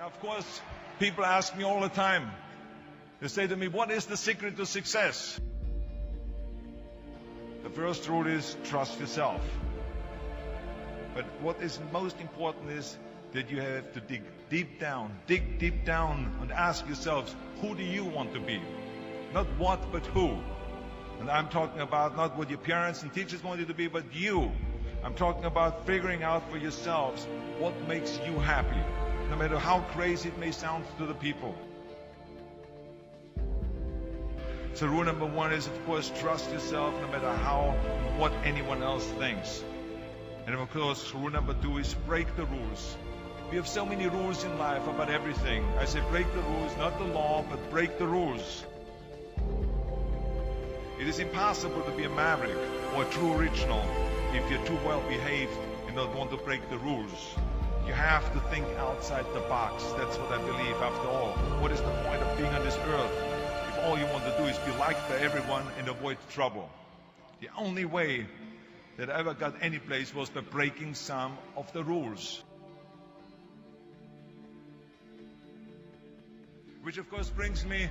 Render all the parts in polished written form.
Of course, people ask me all the time. They say to me, what is the secret to success? The first rule is trust yourself. But what is most important is that you have to dig deep down and ask yourselves, who do you want to be? Not what, but who. And I'm talking about not what your parents and teachers want you to be, but you. I'm talking about figuring out for yourselves what makes you happy, no matter how crazy it may sound to the people. So rule number one is, of course, trust yourself no matter what anyone else thinks. And of course, rule number two is break the rules. We have so many rules in life about everything. I say break the rules, not the law, but break the rules. It is impossible to be a maverick or a true original if you're too well behaved and don't want to break the rules. You have to think outside the box. That's what I believe. After all, what is the point of being on this earth if all you want to do is be liked by everyone and avoid trouble? The only way that I ever got any place was by breaking some of the rules. Which of course brings me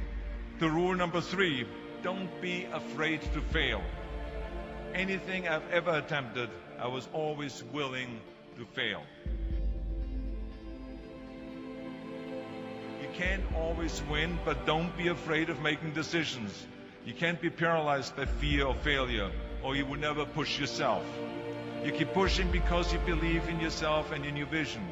to rule number three. Don't be afraid to fail. Anything I've ever attempted, I was always willing to fail. You can't always win, but don't be afraid of making decisions. You can't be paralyzed by fear of failure, or you will never push yourself. You keep pushing because you believe in yourself and in your vision.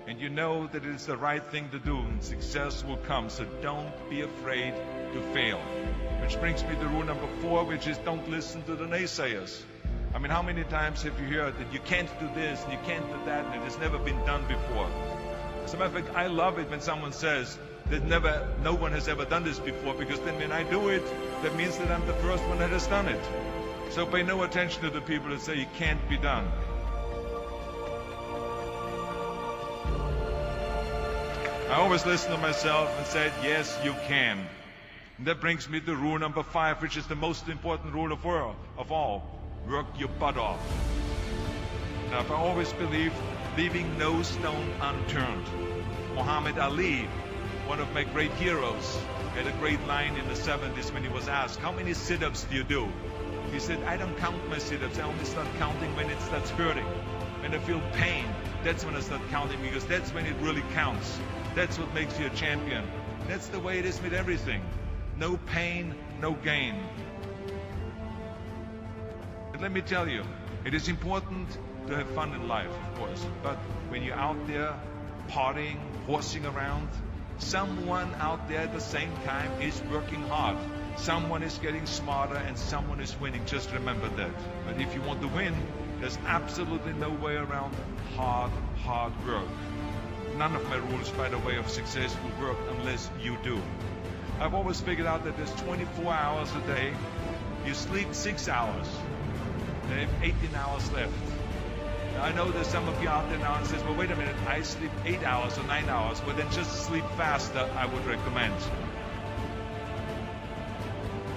And you know that it is the right thing to do, and success will come. So don't be afraid to fail. Which brings me to rule number four, which is don't listen to the naysayers. I mean, how many times have you heard that you can't do this and you can't do that and it has never been done before? As a matter of fact, I love it when someone says that no one has ever done this before, because then when I do it, that means that I'm the first one that has done it. So pay no attention to the people that say it can't be done. I always listen to myself and said, yes, you can. And that brings me to rule number five, which is the most important rule of all. Work your butt off. Now, I've always believed leaving no stone unturned. Muhammad Ali, one of my great heroes, had a great line in the 70s when he was asked, how many sit-ups do you do? He said, I don't count my sit-ups. I only start counting when it starts hurting. When I feel pain, that's when I start counting, because that's when it really counts. That's what makes you a champion. That's the way it is with everything. No pain, no gain. But let me tell you, it is important to have fun in life, of course. But when you're out there partying, horsing around, someone out there at the same time is working hard. Someone is getting smarter and someone is winning. Just remember that. But if you want to win, there's absolutely no way around hard work. None of my rules, by the way, of success will work unless you do. I've always figured out that there's 24 hours a day. You sleep 6 hours. Then you have 18 hours left. Now, I know there's some of you out there now and says, well, wait a minute, I sleep 8 hours or 9 hours. Well, then just sleep faster, I would recommend.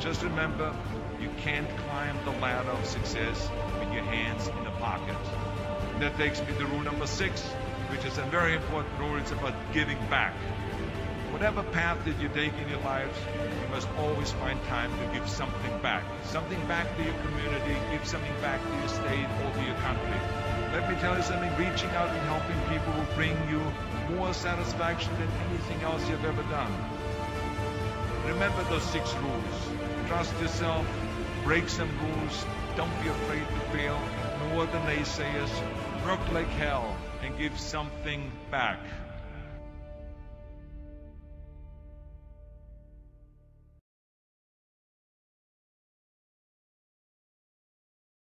Just remember, you can't climb the ladder of success with your hands in the pocket. And that takes me to rule number 6, which is a very important rule. It's about giving back. Whatever path that you take in your lives, you must always find time to give something back. Something back to your community, give something back to your state or to your country. Let me tell you something, reaching out and helping people will bring you more satisfaction than anything else you've ever done. Remember those 6 rules. Trust yourself, break some rules, don't be afraid to fail, ignore the naysayers, work like hell, and give something back.